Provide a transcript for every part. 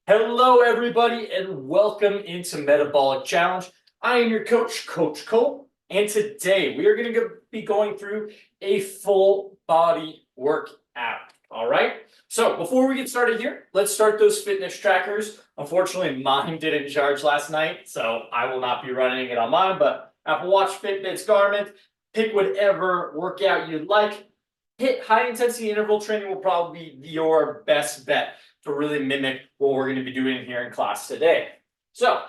Hello, everybody, and welcome into Metabolic Challenge. I am your coach, Coach Cole, and today we are going to be going through a full body workout. All right. So before we get started here, let's start those fitness trackers. Unfortunately, mine didn't charge last night, so I will not be running it on mine. But Apple Watch, Fitbits, Garmin, pick whatever workout you'd like. Hit high intensity interval training will probably be your best bet to really mimic what we're going to be doing here in class today. So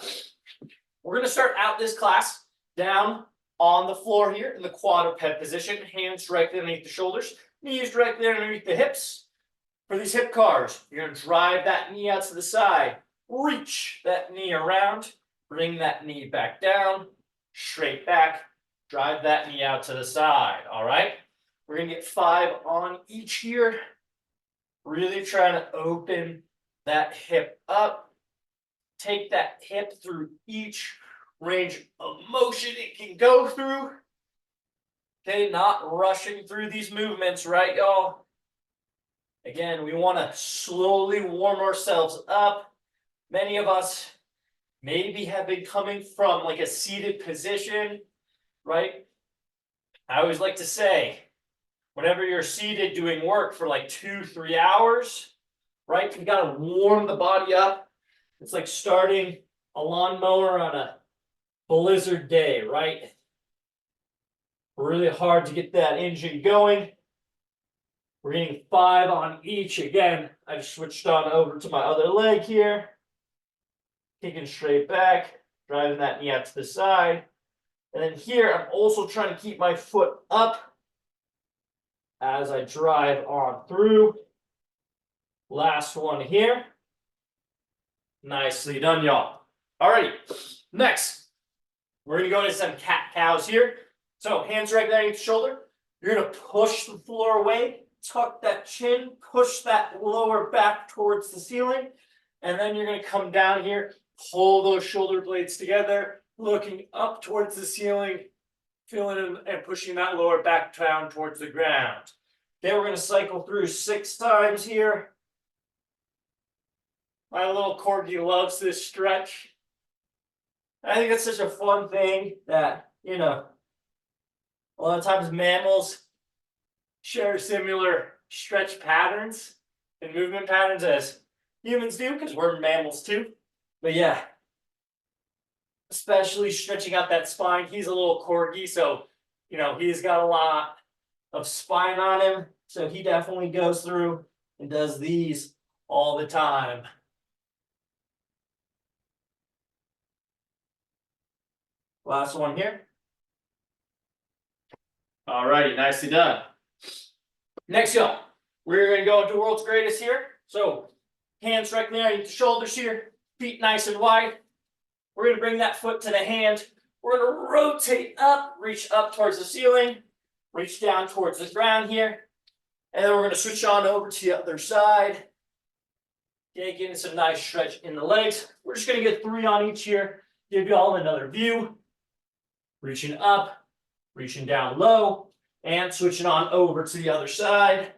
we're going to start out this class down on the floor here in the quadruped position, hands directly underneath the shoulders, knees directly underneath the hips. For these hip cars, you're going to drive that knee out to the side, reach that knee around, bring that knee back down, straight back, drive that knee out to the side, all right? We're going to get 5 on each here. Really trying to open that hip up. Take that hip through each range of motion it can go through. Okay, not rushing through these movements, right, y'all? Again, we want to slowly warm ourselves up. Many of us maybe have been coming from like a seated position, right? I always like to say, whenever you're seated doing work for like 2-3 hours, right? You got to warm the body up. It's like starting a lawnmower on a blizzard day, right? Really hard to get that engine going. We're getting 5 on each. Again, I just switched on over to my other leg here. Kicking straight back, driving that knee out to the side. And then here, I'm also trying to keep my foot up as I drive on through. Last one here. Nicely done, y'all. Alrighty, next, we're gonna go into some cat-cows here. So hands right there underneath the shoulder. You're gonna push the floor away, tuck that chin, push that lower back towards the ceiling, and then you're gonna come down here, pull those shoulder blades together, looking up towards the ceiling, feeling and pushing that lower back down towards the ground. Okay, we're gonna cycle through 6 times here. My little corgi loves this stretch. I think it's such a fun thing that, you know, a lot of times mammals share similar stretch patterns and movement patterns as humans do, because we're mammals too. But yeah, especially stretching out that spine. He's a little corgi, so, you know, he's got a lot of spine on him. So he definitely goes through and does these all the time. Last one here. All righty, nicely done. Next, y'all, we're going to go into world's greatest here. So hands right there underneath the shoulders here, feet nice and wide. We're going to bring that foot to the hand. We're going to rotate up, reach up towards the ceiling, reach down towards the ground here. And then we're going to switch on over to the other side. Okay, getting some nice stretch in the legs. We're just going to get 3 on each here. Give you all another view. Reaching up, reaching down low, and switching on over to the other side.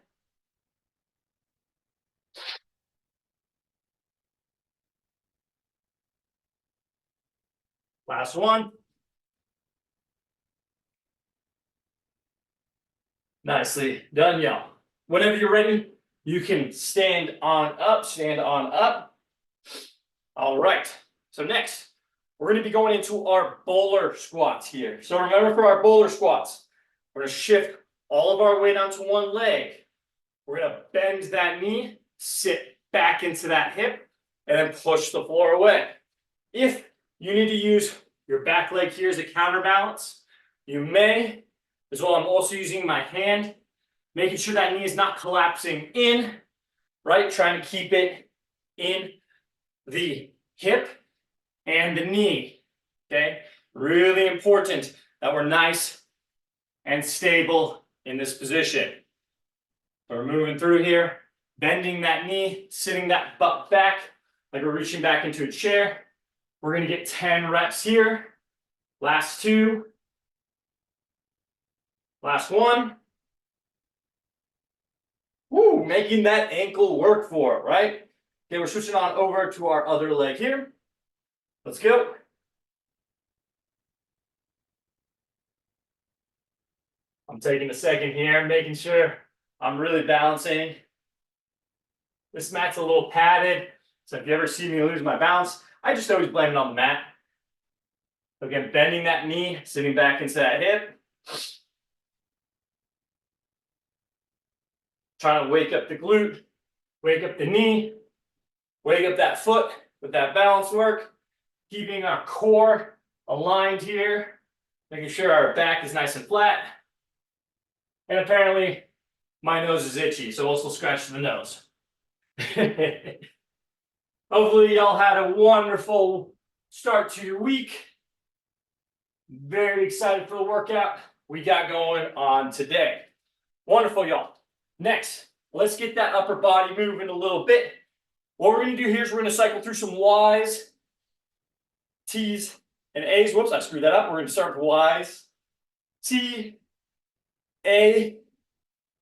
Last one. Nicely done, y'all. Whenever you're ready, you can stand on up, stand on up. All right. So next, we're going to be going into our bowler squats here. So remember, for our bowler squats, we're going to shift all of our weight onto one leg. We're going to bend that knee, sit back into that hip, and then push the floor away. If you need to use your back leg here as a counterbalance, you may, as well. I'm also using my hand, making sure that knee is not collapsing in, right? Trying to keep it in the hip and the knee, okay? Really important that we're nice and stable in this position. So we're moving through here, bending that knee, sitting that butt back like we're reaching back into a chair. We're going to get 10 reps here. Last 2. Last 1. Woo, making that ankle work for it, right? Okay, we're switching on over to our other leg here. Let's go. I'm taking a second here, making sure I'm really balancing. This mat's a little padded, so if you ever see me lose my balance, I just always blame it on the mat. Again, bending that knee, sitting back into that hip. Trying to wake up the glute, wake up the knee, wake up that foot with that balance work. Keeping our core aligned here, making sure our back is nice and flat. And apparently, my nose is itchy, so also scratch the nose. Hopefully, y'all had a wonderful start to your week. Very excited for the workout we got going on today. Wonderful, y'all. Next, let's get that upper body moving a little bit. What we're going to do here is we're going to cycle through some Y's, T's, and A's. Whoops, I screwed that up. We're going to start with Y's, T, A.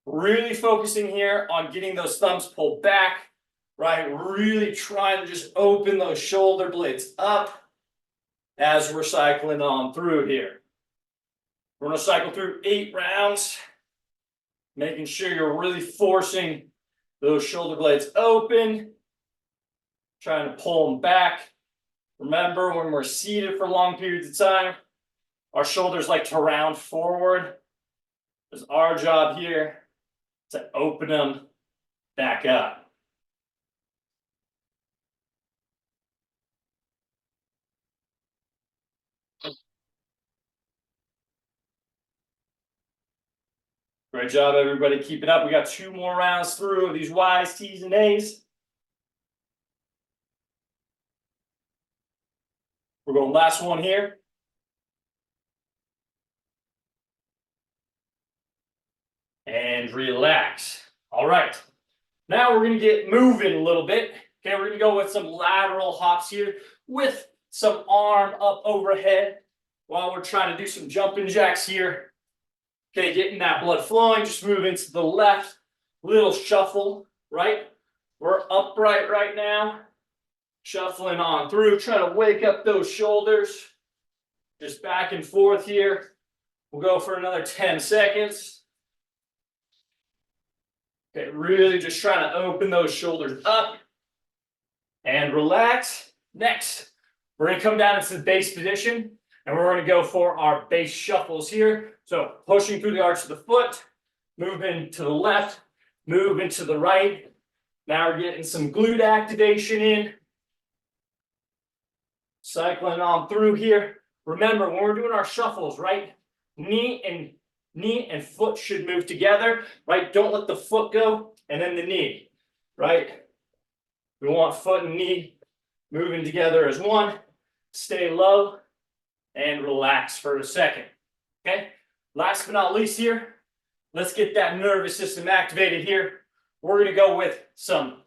Really focusing here on getting those thumbs pulled back, right? Really trying to just open those shoulder blades up as we're cycling on through here. We're going to cycle through 8 rounds, making sure you're really forcing those shoulder blades open, trying to pull them back. Remember, when we're seated for long periods of time, our shoulders like to round forward. It's our job here to open them back up. Great job, everybody. Keep it up. We got 2 more rounds through these Y's, T's, and A's. We're going last one here. And relax. All right. Now we're going to get moving a little bit. Okay, we're going to go with some lateral hops here with some arm up overhead while we're trying to do some jumping jacks here. Okay, getting that blood flowing, just moving to the left, little shuffle, right? We're upright right now, shuffling on through, trying to wake up those shoulders, just back and forth here. We'll go for another 10 seconds. Okay, really just trying to open those shoulders up and relax. Next, we're going to come down into the base position, and we're going to go for our base shuffles here. So pushing through the arch of the foot, moving to the left, moving to the right. Now we're getting some glute activation in. Cycling on through here. Remember, when we're doing our shuffles, right? Knee and foot should move together, right? Don't let the foot go and then the knee, right? We want foot and knee moving together as one. Stay low and relax for a second, okay? Last but not least here, let's get that nervous system activated here. We're going to go with some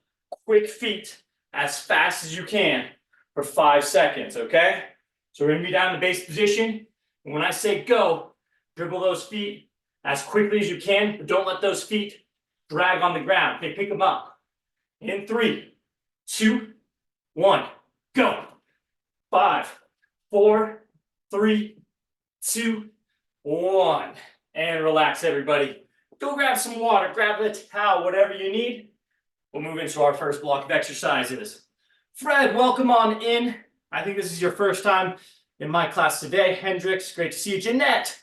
quick feet as fast as you can for 5 seconds, okay? So we're going to be down in the base position. And when I say go, dribble those feet as quickly as you can, but don't let those feet drag on the ground. Okay, pick them up. In 3, 2, 1, go. 5, 4, 3, 2, 1. And relax, everybody. Go grab some water, grab a towel, whatever you need. We'll move into our first block of exercises. Fred, welcome on in. I think this is your first time in my class today. Hendrix, great to see you. Jeanette,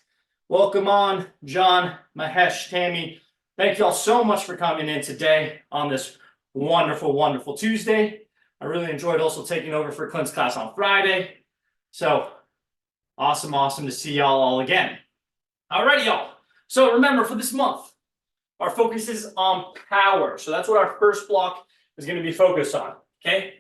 welcome on. John, Mahesh, Tammy, thank you all so much for coming in today on this wonderful, wonderful Tuesday. I really enjoyed also taking over for Clint's class on Friday. So awesome, awesome to see y'all all again. Alrighty, y'all. So remember, for this month, our focus is on power. So that's what our first block is going to be focused on, okay?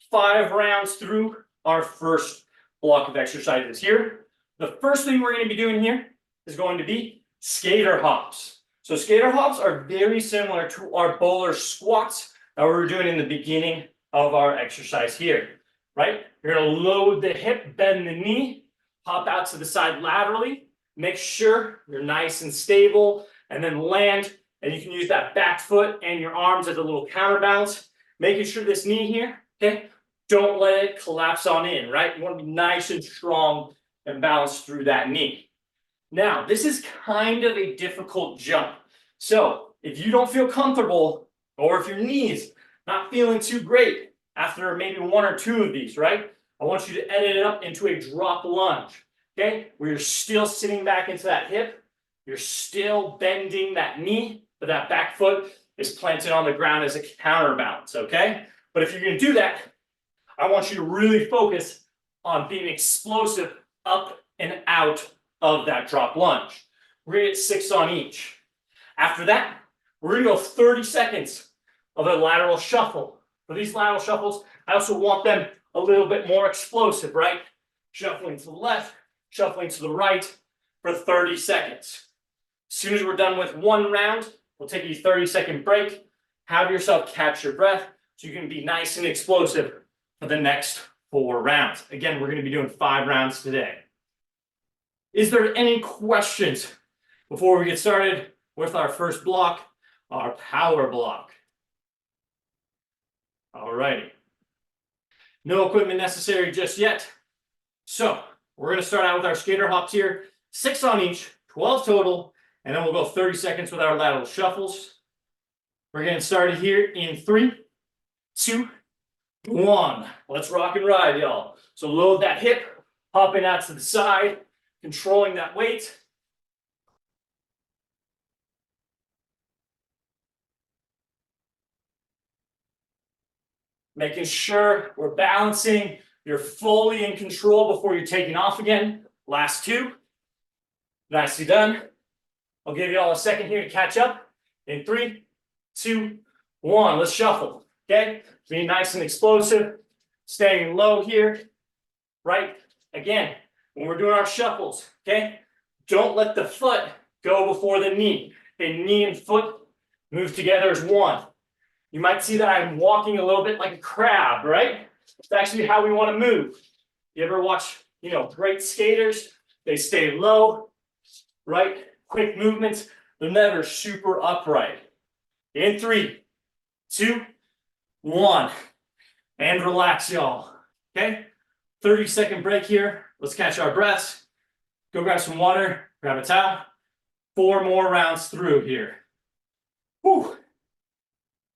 5 rounds through our first block of exercises here. The first thing we're going to be doing here is going to be skater hops. So skater hops are very similar to our bowler squats that we were doing in the beginning of our exercise here, right? You're going to load the hip, bend the knee, hop out to the side laterally, make sure you're nice and stable, and then land, and you can use that back foot and your arms as a little counterbalance. making sure this knee here, okay, don't let it collapse on in, right? You want to be nice and strong and balanced through that knee. Now, this is kind of a difficult jump. So if you don't feel comfortable, or if your knee's not feeling too great after maybe one or two of these, right? I want you to edit it up into a drop lunge, okay? Where you're still sitting back into that hip, you're still bending that knee, but that back foot is planted on the ground as a counterbalance, okay? But if you're gonna do that, I want you to really focus on being explosive up and out of that drop lunge. We're gonna get 6 on each. After that, we're gonna go 30 seconds of a lateral shuffle. For these lateral shuffles, I also want them a little bit more explosive, right? Shuffling to the left, shuffling to the right for 30 seconds. As soon as we're done with one round, we'll take a 30-second break. Have yourself catch your breath so you can be nice and explosive for the next 4 rounds. Again, we're going to be doing 5 rounds today. Is there any questions before we get started with our first block, our power block? All righty. No equipment necessary just yet. So we're going to start out with our skater hops here, 6 on each, 12 total, and then we'll go 30 seconds with our lateral shuffles. We're getting started here in 3, 2, 1. Let's rock and ride, y'all. So load that hip, hopping out to the side, controlling that weight. Making sure we're balancing. You're fully in control before you're taking off again. Last 2. Nicely done. I'll give you all a second here to catch up. In 3, 2, 1. Let's shuffle. Okay? Being nice and explosive. Staying low here. Right? Again, when we're doing our shuffles, okay? Don't let the foot go before the knee. Okay, knee and foot move together as one. You might see that I'm walking a little bit like a crab, right? It's actually how we want to move. You ever watch, great skaters? They stay low, right? Quick movements. They're never super upright. In 3, 2, 1. And relax, y'all. Okay? 30-second break here. Let's catch our breaths. Go grab some water, grab a towel. 4 more rounds through here. Whew.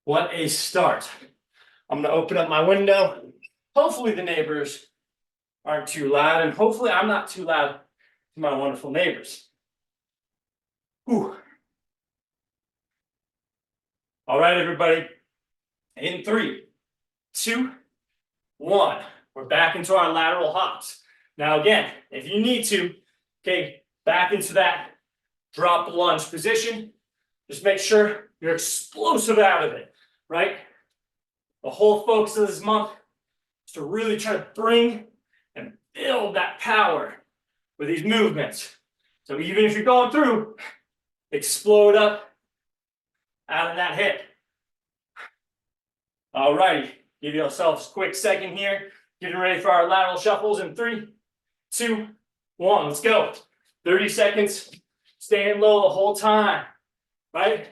What a start. I'm going to open up my window. Hopefully the neighbors aren't too loud, and hopefully I'm not too loud to my wonderful neighbors. Whew. All right, everybody. In 3, 2, 1. We're back into our lateral hops. Now, again, if you need to, okay, back into that drop lunge position. Just make sure you're explosive out of it, right? The whole focus of this month is to really try to bring and build that power with these movements. So even if you're going through, explode up out of that hip. All righty, give yourselves a quick second here. Getting ready for our lateral shuffles in 3, 2, 1. Let's go. 30 seconds, staying low the whole time, right?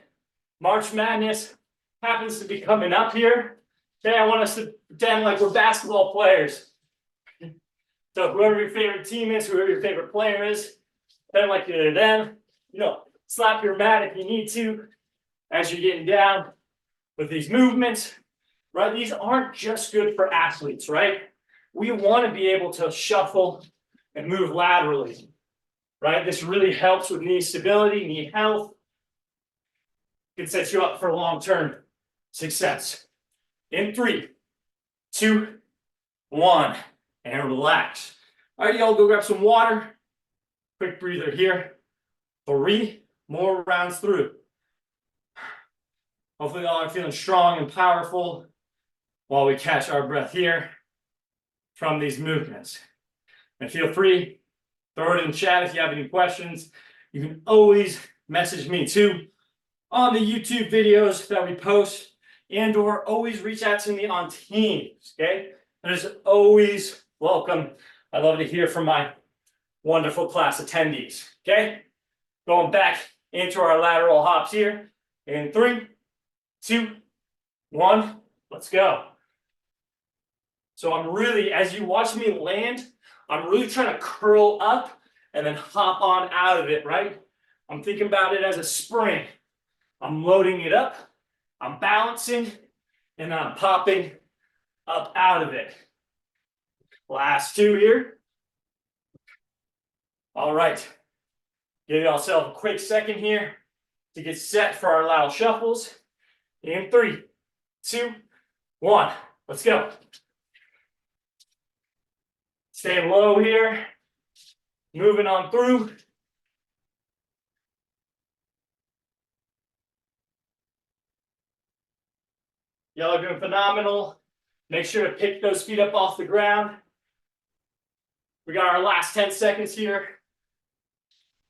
March Madness happens to be coming up here. Okay, I want us to pretend like we're basketball players. So whoever your favorite team is, whoever your favorite player is, pretend like you're them. Slap your mat if you need to as you're getting down with these movements, right? These aren't just good for athletes, right? We want to be able to shuffle and move laterally, right? This really helps with knee stability, knee health. It can set you up for long-term success. In 3, 2, 1, and relax. All right, y'all, go grab some water. Quick breather here. 3 more rounds through. Hopefully y'all are feeling strong and powerful while we catch our breath here from these movements. And feel free, throw it in the chat if you have any questions. You can always message me too on the YouTube videos that we post, and or always reach out to me on Teams, okay? That is always welcome. I love to hear from my wonderful class attendees, okay? Going back into our lateral hops here in 3, 2, 1. Let's go. So I'm really, as you watch me land, I'm really trying to curl up and then hop on out of it, right? I'm thinking about it as a spring. I'm loading it up, I'm balancing, and I'm popping up out of it. Last two here. All right. Give yourself a quick second here to get set for our lateral shuffles. In 3, 2, 1. Let's go. Stay low here. Moving on through. Y'all are doing phenomenal. Make sure to pick those feet up off the ground. We got our last 10 seconds here.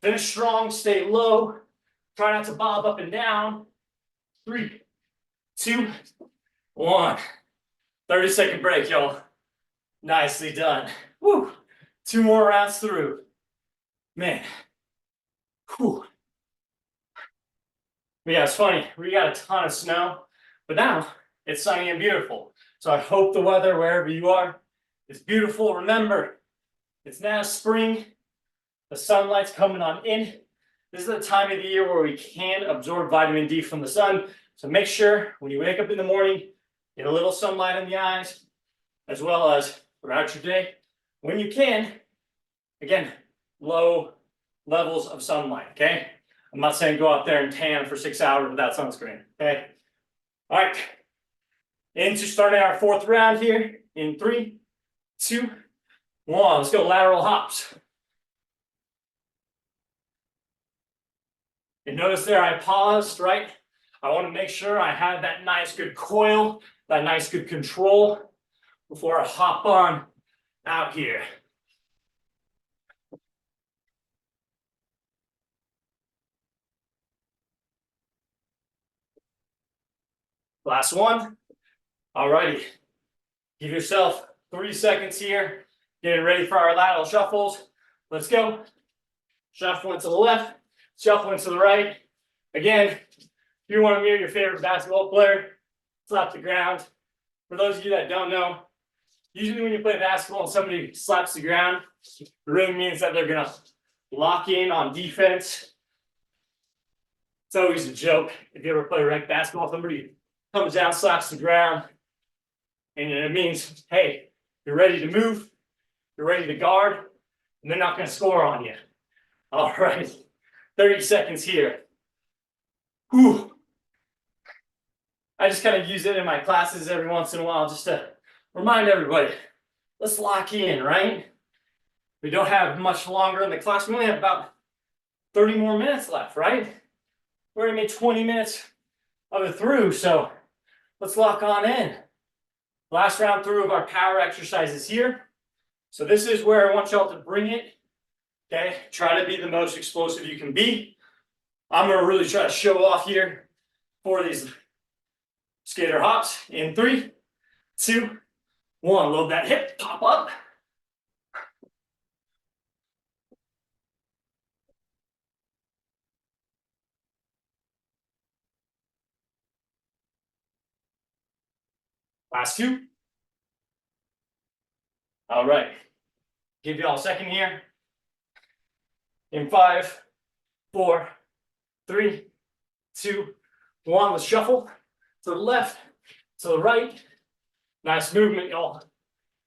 Finish strong, stay low. Try not to bob up and down. 3, 2, 1. 30-second break, y'all. Nicely done. Woo. 2 more rounds through. Man. Whew. Yeah, it's funny. We got a ton of snow, but now it's sunny and beautiful. So I hope the weather wherever you are is beautiful. Remember, it's now spring. The sunlight's coming on in. This is the time of the year where we can absorb vitamin D from the sun. So make sure when you wake up in the morning, get a little sunlight in the eyes, as well as throughout your day. When you can, again, low levels of sunlight, okay? I'm not saying go out there and tan for 6 hours without sunscreen, okay? All right, into starting our 4th round here in 3, 2, 1. Let's go lateral hops. And notice there I paused, right? I want to make sure I have that nice good coil, that nice good control before I hop on out here. Last one. All righty. Give yourself 3 seconds here. Getting ready for our lateral shuffles. Let's go. Shuffling to the left, shuffling to the right. Again, if you want to mirror your favorite basketball player, slap the ground. For those of you that don't know, usually when you play basketball and somebody slaps the ground, it really means that they're going to lock in on defense. It's always a joke. If you ever play rec basketball, somebody comes down, slaps the ground, and it means, hey, you're ready to move, you're ready to guard, and they're not going to score on you. All right, 30 seconds here. Whew. I just kind of use it in my classes every once in a while just to remind everybody, let's lock in, right? We don't have much longer in the class. We only have about 30 more minutes left, right? We're going to make 20 minutes of it through, so let's lock on in. Last round through of our power exercises here. So this is where I want y'all to bring it. Okay, try to be the most explosive you can be. I'm going to really try to show off here for these skater hops in 3, 2, 1. Load that hip, pop up. Last 2. All right. Give y'all a second here. In 5, 4, 3, 2, 1. Let's shuffle to the left, to the right. Nice movement, y'all.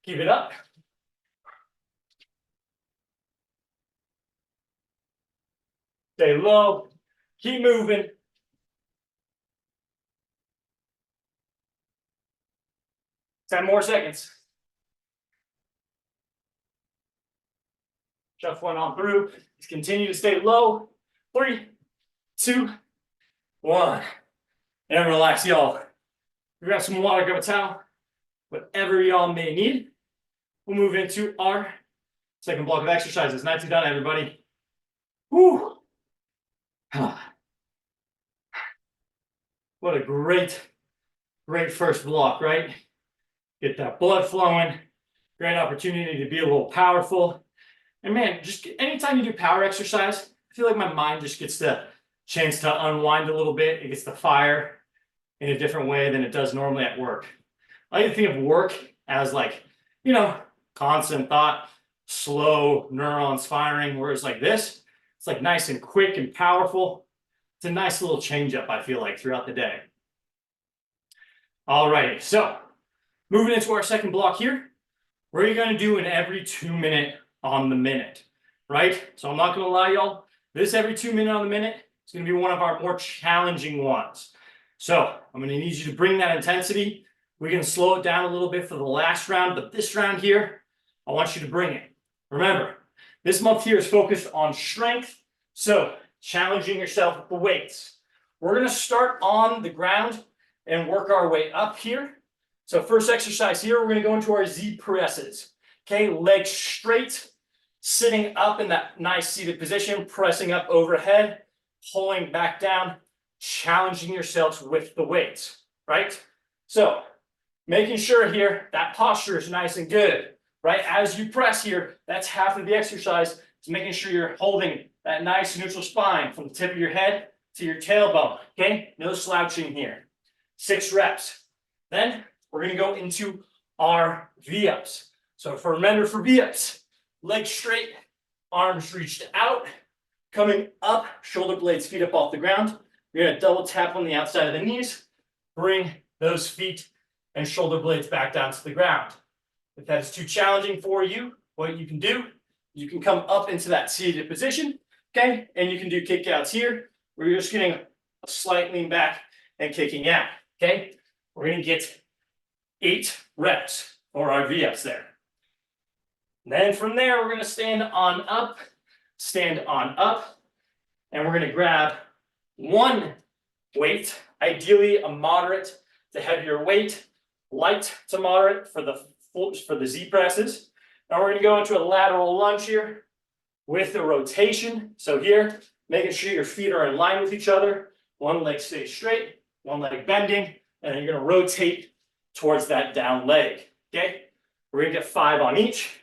Keep it up. Stay low. Keep moving. Ten more seconds. Shuffling on through. Just continue to stay low. 3, 2, 1. And relax, y'all. Grab some water, grab a towel, whatever y'all may need. We'll move into our second block of exercises. Nicely done, everybody. Woo! What a great first block, right? Get that blood flowing. Great opportunity to be a little powerful. And man, just anytime you do power exercise, I feel like my mind just gets the chance to unwind a little bit. It gets the fire in a different way than it does normally at work. I like to think of work as like, you know, constant thought, slow neurons firing, whereas like this, it's like nice and quick and powerful. It's a nice little change up, I feel like, throughout the day. All righty, so moving into our second block here, we're going to do an every 2-minute on the minute, right? So I'm not going to lie, y'all, this every 2-minute on the minute is going to be one of our more challenging ones. So I'm going to need you to bring that intensity. We can slow it down a little bit for the last round, but this round here, I want you to bring it. Remember, this month here is focused on strength, so challenging yourself with the weights. We're going to start on the ground and work our way up here. So first exercise here, we're going to go into our Z presses. Okay, legs straight, sitting up in that nice seated position, pressing up overhead, pulling back down, challenging yourselves with the weights, right? So making sure here that posture is nice and good, right? As you press here, that's half of the exercise. Is making sure you're holding that nice neutral spine from the tip of your head to your tailbone, okay? No slouching here. 6 reps. Then we're going to go into our V-ups. So for V-ups, legs straight, arms reached out, coming up, shoulder blades, feet up off the ground. You're going to double tap on the outside of the knees, bring those feet and shoulder blades back down to the ground. If that is too challenging for you, what you can do, you can come up into that seated position, okay? And you can do kickouts here, where you're just getting a slight lean back and kicking out, okay? We're going to get 8 reps for our V-ups there. And then from there, we're going to stand on up, and we're going to grab 1 weight, ideally a moderate to heavier weight, light to moderate for the Z presses. Now we're going to go into a lateral lunge here with a rotation. So here, making sure your feet are in line with each other. 1 leg stays straight, 1 leg bending, and then you're going to rotate towards that down leg, okay? We're going to get 5 on each.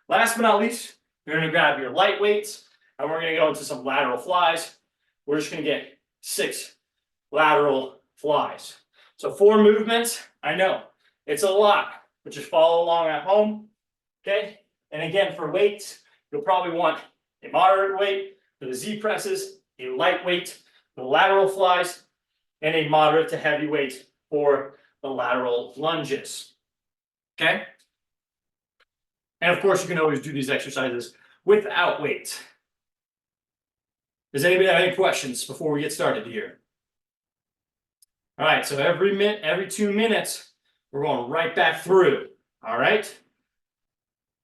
Last but not least, you're going to grab your light weights, and we're going to go into some lateral flies. We're just going to get 6 lateral flies. So 4 movements. I know it's a lot, but just follow along at home, okay? And again, for weights, you'll probably want a moderate weight for the Z presses, a light weight for the lateral flies, and a moderate to heavy weight for the lateral lunges, okay? And of course, you can always do these exercises without weights. Does anybody have any questions before we get started here? All right, so every 2 minutes, we're going right back through, all right?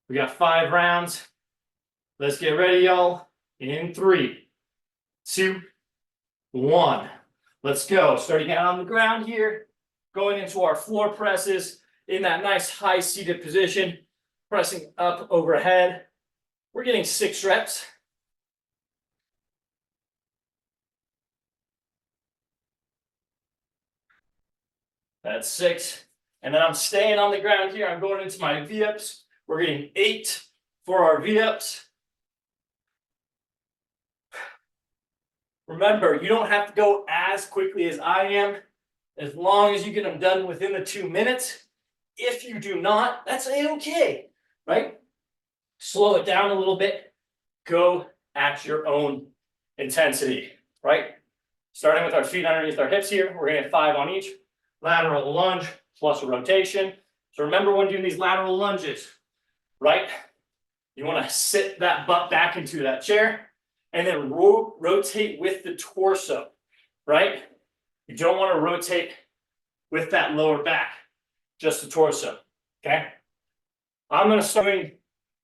We got 5 rounds. Let's get ready, y'all. In 3, 2, 1. Let's go. Starting out on the ground here, going into our floor presses in that nice high seated position, pressing up overhead. We're getting 6 reps. That's 6. And then I'm staying on the ground here. I'm going into my V-ups. We're getting 8 for our V-ups. Remember, you don't have to go as quickly as I am, as long as you get them done within the 2 minutes. If you do not, that's okay, right? Slow it down a little bit. Go at your own intensity, right? Starting with our feet underneath our hips here, we're going to get 5 on each. Lateral lunge plus a rotation. So remember when doing these lateral lunges, right? You want to sit that butt back into that chair and then rotate with the torso, right? You don't want to rotate with that lower back, just the torso, okay? I'm going to start doing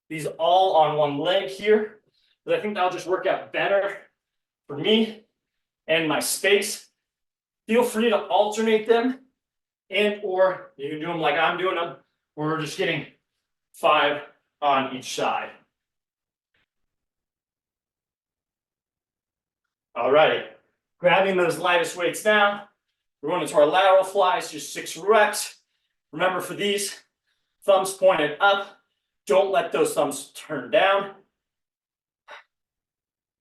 these all on 1 leg here, but I think that'll just work out better for me and my space. Feel free to alternate them, and or you can do them like I'm doing them, where we're just getting 5 on each side. All righty, grabbing those lightest weights now. We're going into our lateral flies, just 6 reps. Remember for these, thumbs pointed up. Don't let those thumbs turn down.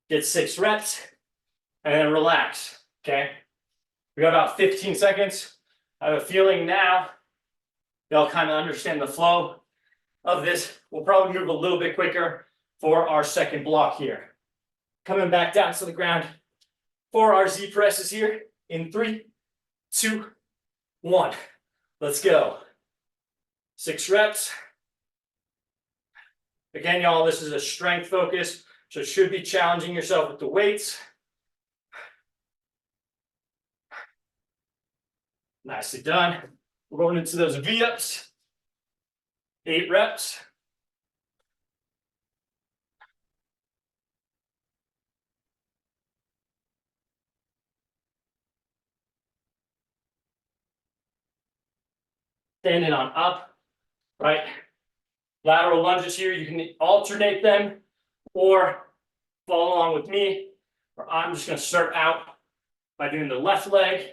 Get 6 reps, and then relax, okay? We got about 15 seconds. I have a feeling now y'all kind of understand the flow of this. We'll probably move a little bit quicker for our second block here. Coming back down to the ground for our Z presses here in 3, 2, 1. Let's go. 6 reps. Again, y'all, this is a strength focus, so it should be challenging yourself with the weights. Nicely done. We're going into those V-ups. 8 reps. Standing on up, right? Lateral lunges here, you can alternate them or follow along with me, or I'm just going to start out by doing the left leg,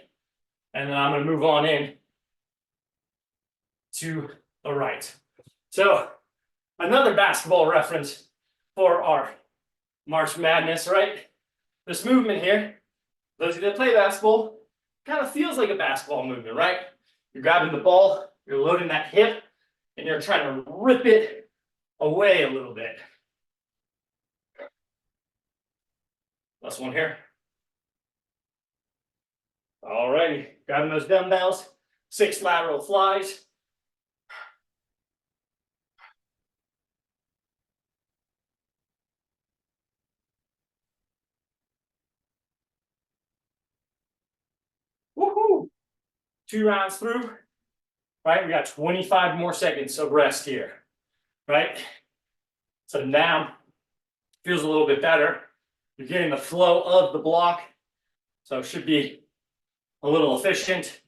and then I'm going to move on in to the right. So another basketball reference for our March Madness, right? This movement here, those of you that play basketball, kind of feels like a basketball movement, right? You're grabbing the ball, you're loading that hip, and you're trying to rip it away a little bit. Last one here. All righty, grabbing those dumbbells, 6 lateral flies. Woohoo! 2 rounds through. Right, we got 25 more seconds of rest here, right? So now feels a little bit better. You're getting the flow of the block, so it should be a little efficient,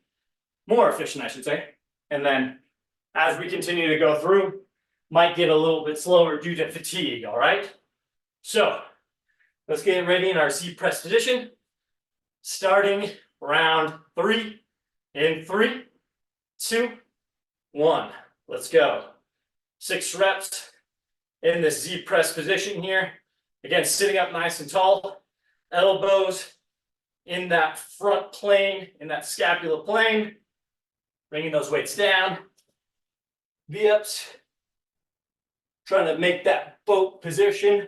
more efficient, I should say. And then as we continue to go through, might get a little bit slower due to fatigue, all right? So let's get ready in our Z press position, starting round 3 in 3, 2, 1. Let's go. 6 reps in this Z press position here. Again, sitting up nice and tall, elbows in that front plane, in that scapular plane, bringing those weights down. V-ups, trying to make that boat position,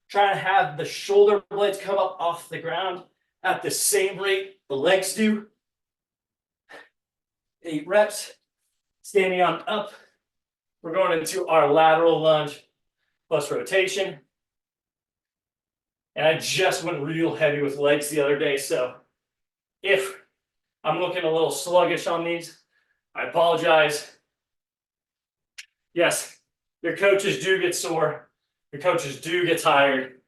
trying to have the shoulder blades come up off the ground at the same rate the legs do. 8 reps. Standing on up, we're going into our lateral lunge plus rotation. And I just went real heavy with legs the other day, so if I'm looking a little sluggish on these, I apologize. Yes, your coaches do get sore. Your coaches do get tired.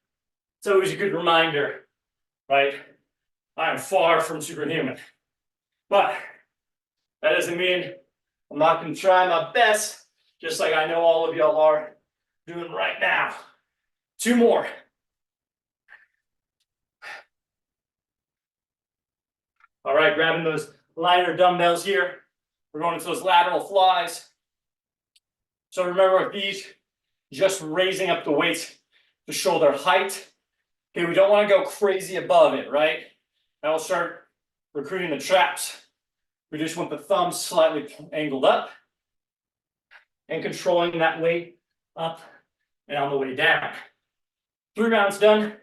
It's always a good reminder, right? I'm far from superhuman. But that doesn't mean I'm not going to try my best, just like I know all of y'all are doing right now. 2 more. All right, grabbing those lighter dumbbells here. We're going into those lateral flies. So remember, with these, just raising up the weights to shoulder height. Okay, we don't want to go crazy above it, right? That will start recruiting the traps. We just want the thumbs slightly angled up and controlling that weight up and on the way down. 3 rounds done.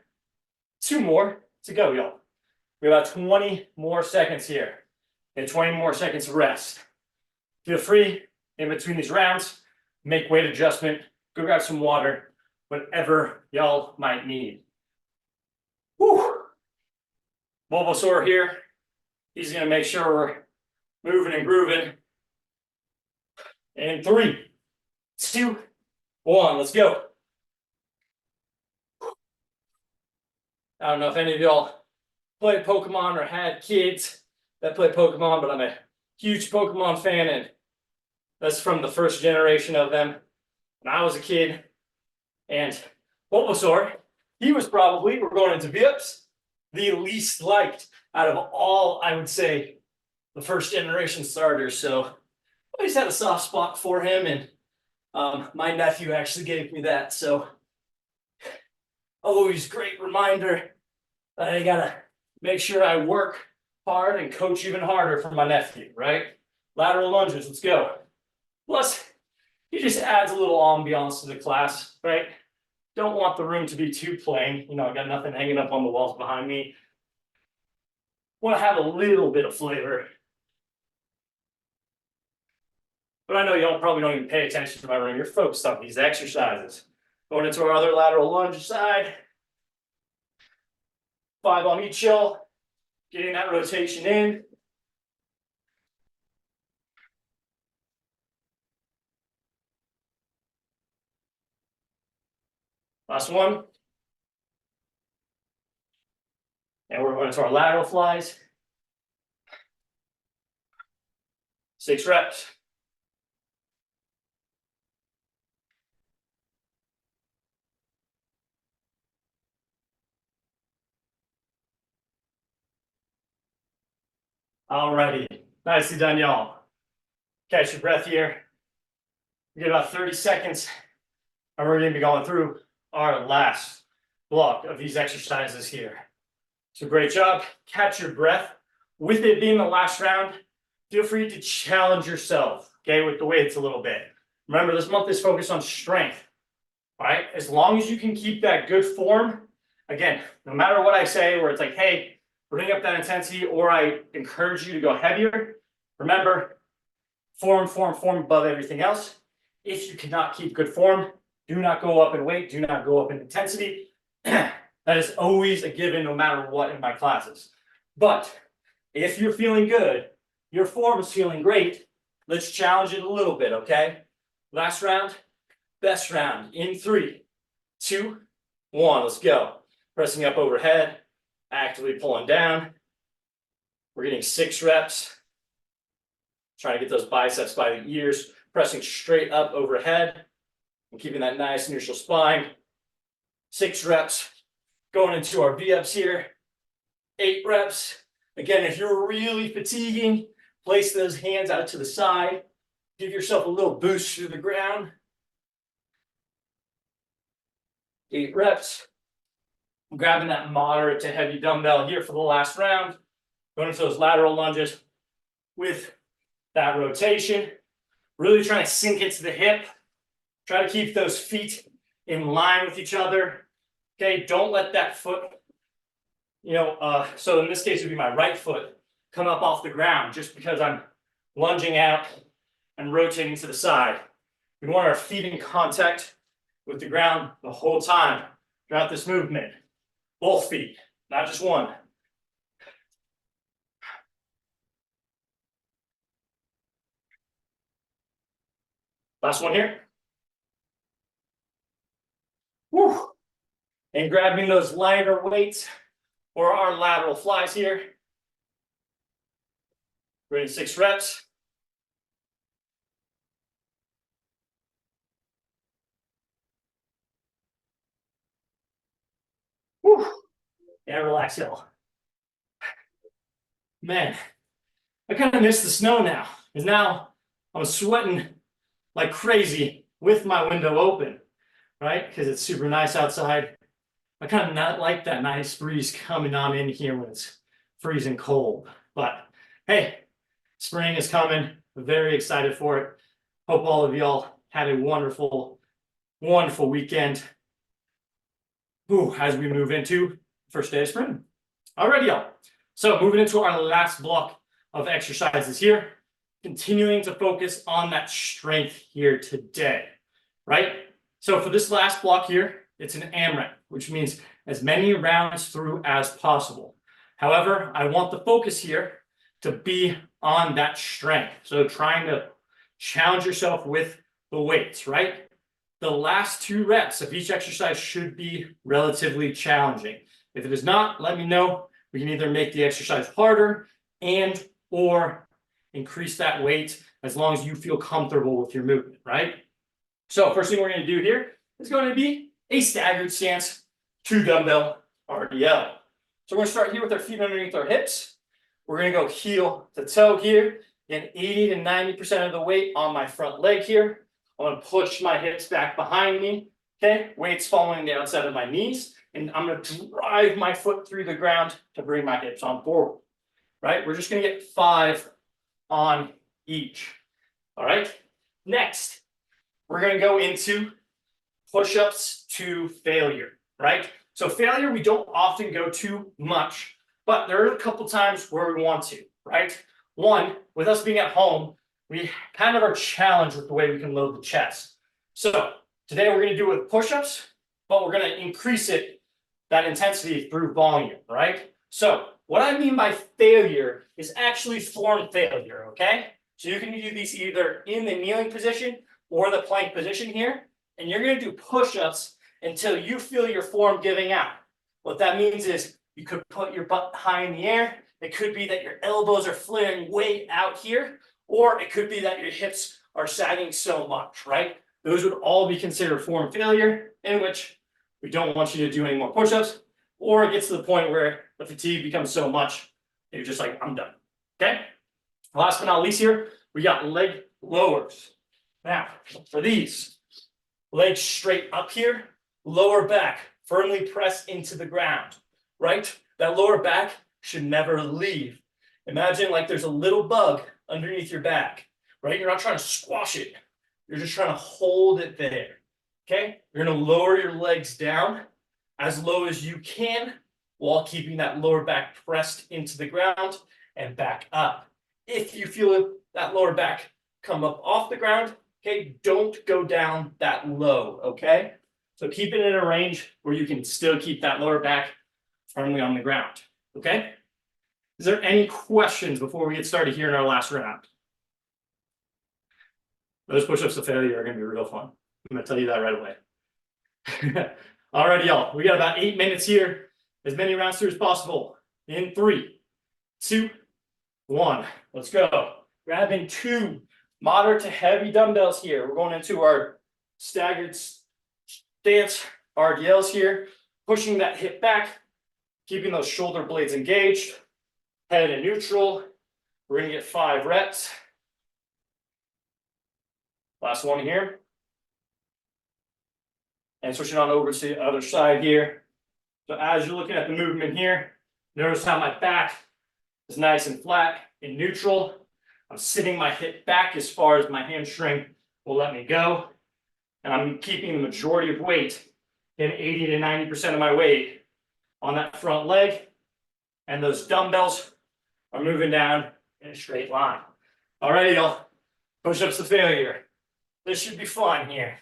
2 more to go, y'all. We have about 20 more seconds here and 20 more seconds of rest. Feel free in between these rounds, make weight adjustment, go grab some water, whatever y'all might need. Whew. Bulbasaur here. He's going to make sure we're moving and grooving. And 3, 2, 1, let's go. I don't know if any of y'all play Pokemon or had kids that play Pokemon, but I'm a huge Pokemon fan, and that's from the first generation of them when I was a kid. And Bulbasaur, he was probably, we're going into V-ups, the least liked out of all, I would say, the first generation starters. So I always had a soft spot for him, and my nephew actually gave me that. So always great reminder that I gotta make sure I work hard and coach even harder for my nephew, right? Lateral lunges, let's go. Plus, it just adds a little ambiance to the class, right? Don't want the room to be too plain. You know, I got nothing hanging up on the walls behind me. Want to have a little bit of flavor. But I know you probably don't even pay attention to my room. You're focused on these exercises. Going into our other lateral lunge side. 5 on each hill. Getting that rotation in. Last one. And we're going into our lateral flies. 6 reps. Alrighty. Nicely done, y'all. Catch your breath here. We get about 30 seconds, and we're going to be going through our last block of these exercises here. So great job. Catch your breath. With it being the last round, feel free to challenge yourself, okay, with the weights a little bit. Remember, this month is focused on strength, all right? As long as you can keep that good form, again, no matter what I say, where it's like, hey, bring up that intensity, or I encourage you to go heavier, remember, form above everything else. If you cannot keep good form, do not go up in weight, do not go up in intensity. That is always a given no matter what in my classes. But if you're feeling good, your form is feeling great, let's challenge it a little bit, okay? Last round, best round in 3, 2, 1, let's go. Pressing up overhead, actively pulling down. We're getting 6 reps. Trying to get those biceps by the ears, pressing straight up overhead and keeping that nice neutral spine. 6 reps. Going into our V-ups here. 8 reps. Again, if you're really fatiguing, place those hands out to the side. Give yourself a little boost through the ground. 8 reps. I'm grabbing that moderate to heavy dumbbell here for the last round. Going into those lateral lunges with that rotation. Really trying to sink into the hip. Try to keep those feet in line with each other. Okay, don't let that foot, so in this case it would be my right foot, come up off the ground just because I'm lunging out and rotating to the side. We want our feet in contact with the ground the whole time throughout this movement. Both feet, not just one. Last one here. Woo. And grabbing those lighter weights or our lateral flies here. We're in 6 reps. Woo. And relax, y'all. Man, I kind of miss the snow now, because now I'm sweating like crazy with my window open, right? Because it's super nice outside. I kind of not like that nice breeze coming on in here when it's freezing cold. But hey, spring is coming. I'm very excited for it. Hope all of y'all had a wonderful, wonderful weekend. As we move into first day of spring. Alrighty, y'all. So moving into our last block of exercises here, continuing to focus on that strength here today, right? So for this last block here, it's an AMRAP, which means as many rounds through as possible. However, I want the focus here to be on that strength. So trying to challenge yourself with the weights, right? The last 2 reps of each exercise should be relatively challenging. If it is not, let me know. We can either make the exercise harder and or increase that weight as long as you feel comfortable with your movement, right? So first thing we're going to do here is going to be a staggered stance, 2 dumbbell RDL. So we're going to start here with our feet underneath our hips. We're going to go heel to toe here, and 80 to 90% of the weight on my front leg here. I'm going to push my hips back behind me, okay? Weights following the outside of my knees, and I'm going to drive my foot through the ground to bring my hips on forward, right? We're just going to get 5 on each, all right? Next, we're going to go into push-ups to failure, right? So failure, we don't often go too much, but there are a couple times where we want to, right? One, with us being at home, we kind of are challenged with the way we can load the chest. So today we're going to do it with push-ups, but we're going to increase that intensity through volume, right? So what I mean by failure is actually form failure, okay? So you can do these either in the kneeling position or the plank position here, and you're going to do push-ups until you feel your form giving out. What that means is you could put your butt high in the air. It could be that your elbows are flaring way out here, or it could be that your hips are sagging so much, right? Those would all be considered form failure, in which we don't want you to do any more push-ups, or it gets to the point where the fatigue becomes so much that you're just like, I'm done, okay? Last but not least here, we got leg lowers. Now, for these, legs straight up here, lower back firmly pressed into the ground, right? That lower back should never leave. Imagine like there's a little bug underneath your back, right? You're not trying to squash it. You're just trying to hold it there, okay? You're going to lower your legs down as low as you can while keeping that lower back pressed into the ground and back up. If you feel that lower back come up off the ground, okay, don't go down that low, okay? So keep it in a range where you can still keep that lower back firmly on the ground, okay? Is there any questions before we get started here in our last round? Those push-ups to failure are going to be real fun. I'm going to tell you that right away. All right, y'all. We got about 8 minutes here. As many rounds through as possible. In 3, 2, 1. Let's go. Grabbing 2 moderate to heavy dumbbells here. We're going into our staggered stance RDLs here. Pushing that hip back. Keeping those shoulder blades engaged. Head in neutral. We're going to get 5 reps. Last one here. And switching on over to the other side here. So as you're looking at the movement here, notice how my back is nice and flat in neutral. I'm sitting my hip back as far as my hamstring will let me go. And I'm keeping the majority of weight, in 80 to 90% of my weight on that front leg. And those dumbbells are moving down in a straight line. All right, y'all. Push-ups to failure. This should be fun here.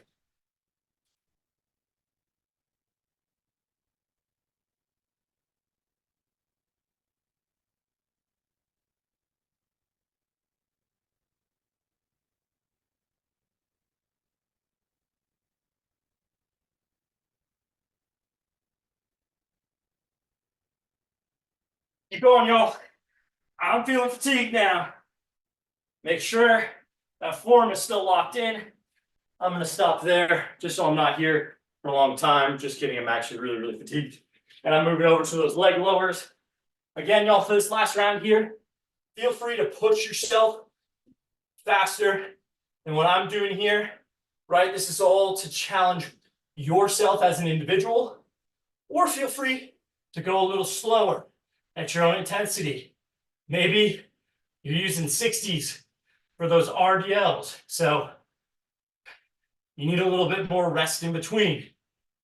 Keep going, y'all. I'm feeling fatigued now. Make sure that form is still locked in. I'm going to stop there just so I'm not here for a long time. Just kidding. I'm actually really, really fatigued. And I'm moving over to those leg lowers. Again, y'all, for this last round here, feel free to push yourself faster than what I'm doing here, right? This is all to challenge yourself as an individual, or feel free to go a little slower at your own intensity. Maybe you're using 60s for those RDLs. So you need a little bit more rest in between.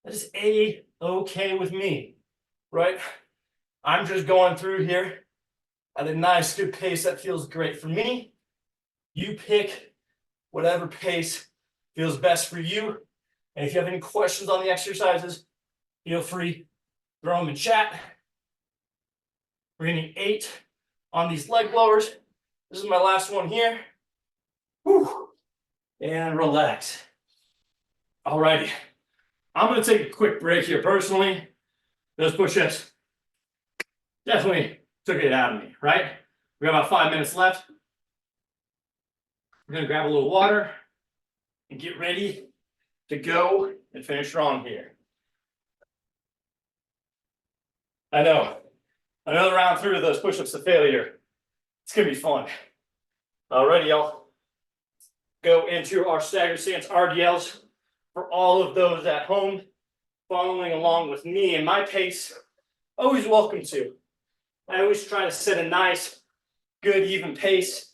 That is A-okay with me, right? I'm just going through here at a nice, good pace that feels great for me. You pick whatever pace feels best for you. And if you have any questions on the exercises, feel free, throw them in chat. We're getting 8 on these leg lowers. This is my last one here. Whew. And relax. All righty. I'm going to take a quick break here personally. Those push-ups definitely took it out of me, right? We got about 5 minutes left. We're going to grab a little water and get ready to go and finish strong here. I know. Another round through of those push-ups to failure. It's going to be fun. Alrighty, y'all. Go into our staggered stance RDLs. For all of those at home following along with me and my pace, always welcome to. I always try to set a nice, good, even pace.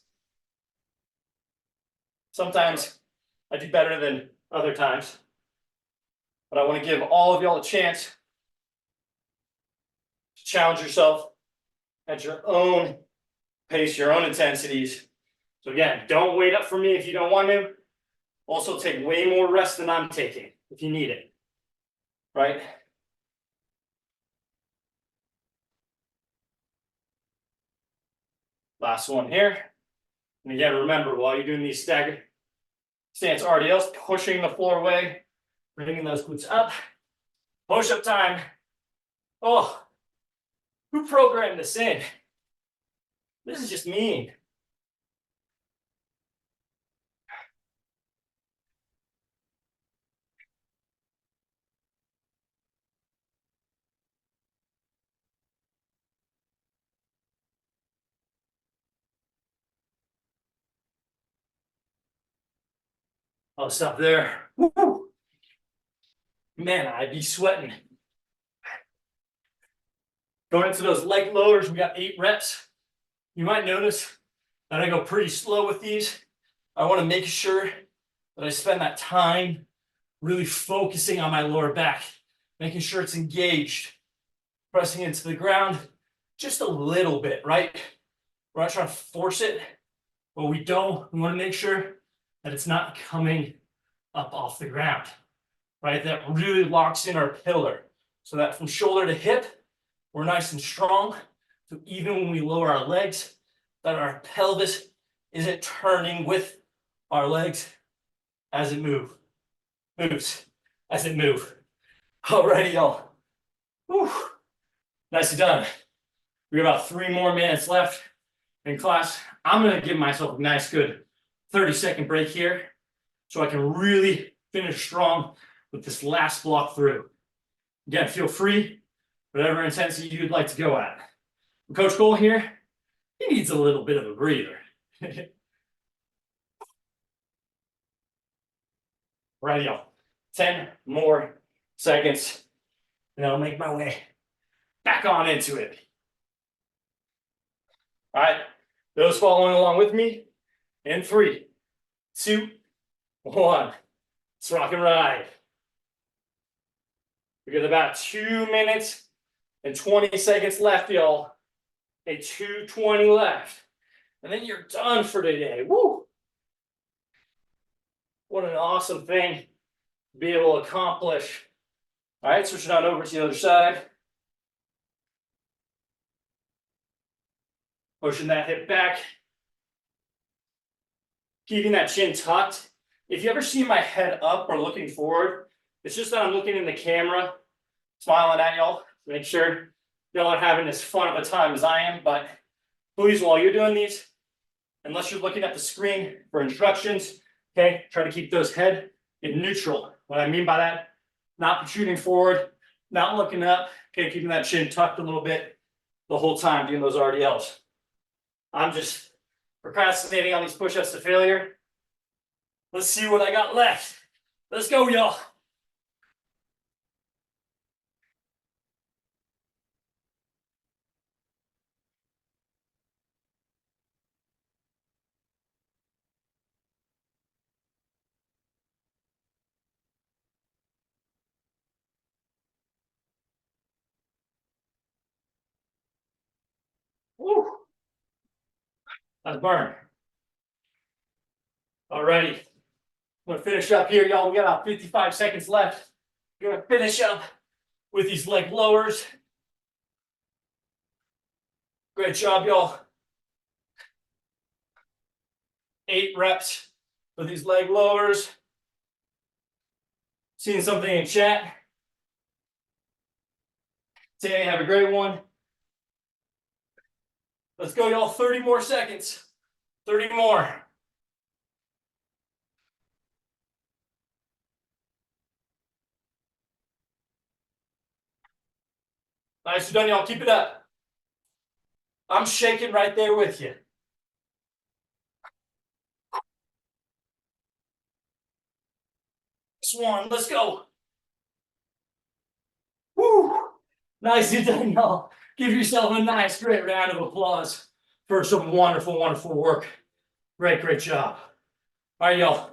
Sometimes I do better than other times. But I want to give all of y'all a chance to challenge yourself at your own pace, your own intensities. So again, don't wait up for me if you don't want to. Also take way more rest than I'm taking if you need it, right? Last one here. And again, remember, while you're doing these staggered stance RDLs, pushing the floor away, bringing those glutes up. Push-up time. Oh, who programmed this in? This is just mean. I'll stop there. Woo! Man, I'd be sweating. Going into those leg lowers, we got 8 reps. You might notice that I go pretty slow with these. I want to make sure that I spend that time really focusing on my lower back, making sure it's engaged, pressing into the ground just a little bit, right? We're not trying to force it, but we want to make sure that it's not coming up off the ground, right? That really locks in our pillar so that from shoulder to hip, we're nice and strong. So even when we lower our legs, that our pelvis isn't turning with our legs as it moves as it moves. Alrighty, y'all. Whew. Nicely done. We have about 3 more minutes left in class. I'm going to give myself a nice, good 30-second break here so I can really finish strong with this last block through. Again, feel free, whatever intensity you'd like to go at. Coach Cole here, he needs a little bit of a breather. Right, y'all. 10 more seconds, and I'll make my way back on into it. All right, those following along with me, in 3, 2, 1. Let's rock and ride. We got about 2 minutes and 20 seconds left, y'all. A 2:20 left. And then you're done for today. Woo! What an awesome thing to be able to accomplish. All right, switching on over to the other side. Pushing that hip back. Keeping that chin tucked. If you ever see my head up or looking forward, it's just that I'm looking in the camera, smiling at y'all. Make sure y'all are having as fun of a time as I am. But please, while you're doing these, unless you're looking at the screen for instructions, okay, try to keep those head in neutral. What I mean by that, not protruding forward, not looking up, okay, keeping that chin tucked a little bit the whole time doing those RDLs. I'm just procrastinating on these push-ups to failure. Let's see what I got left. Let's go, y'all. Woo. That's burn. Alrighty. I'm gonna finish up here, y'all. We got about 55 seconds left. We're gonna finish up with these leg lowers. Great job, y'all. 8 reps for these leg lowers. Seeing something in chat. Today, have a great one. Let's go, y'all. 30 more seconds. 30 more. Nice done, y'all. Keep it up. I'm shaking right there with you. Swan, let's go. Woo! Nicely done, y'all. Give yourself a nice, great round of applause for some wonderful, wonderful work. Great, great job. All right, y'all.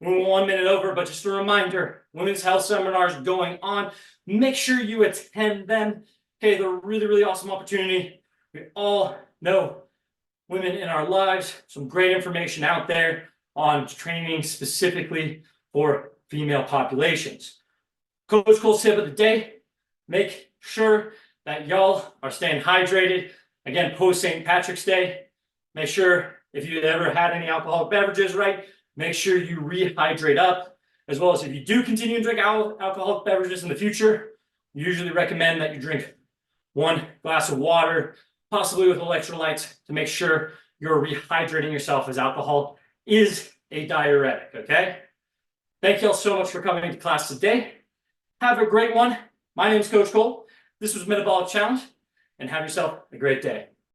We're 1 minute over, but just a reminder, women's health seminars going on. Make sure you attend them. Okay, they're a really, really awesome opportunity. We all know women in our lives, some great information out there on training specifically for female populations. Coach Cole's tip of the day, make sure that y'all are staying hydrated. Again, post St. Patrick's Day, make sure if you ever had any alcoholic beverages, right, make sure you rehydrate up, as well as if you do continue to drink alcoholic beverages in the future, we usually recommend that you drink 1 glass of water, possibly with electrolytes, to make sure you're rehydrating yourself, as alcohol is a diuretic, okay? Thank you all so much for coming to class today. Have a great one. My name is Coach Cole. This was Metabolic Challenge, and have yourself a great day.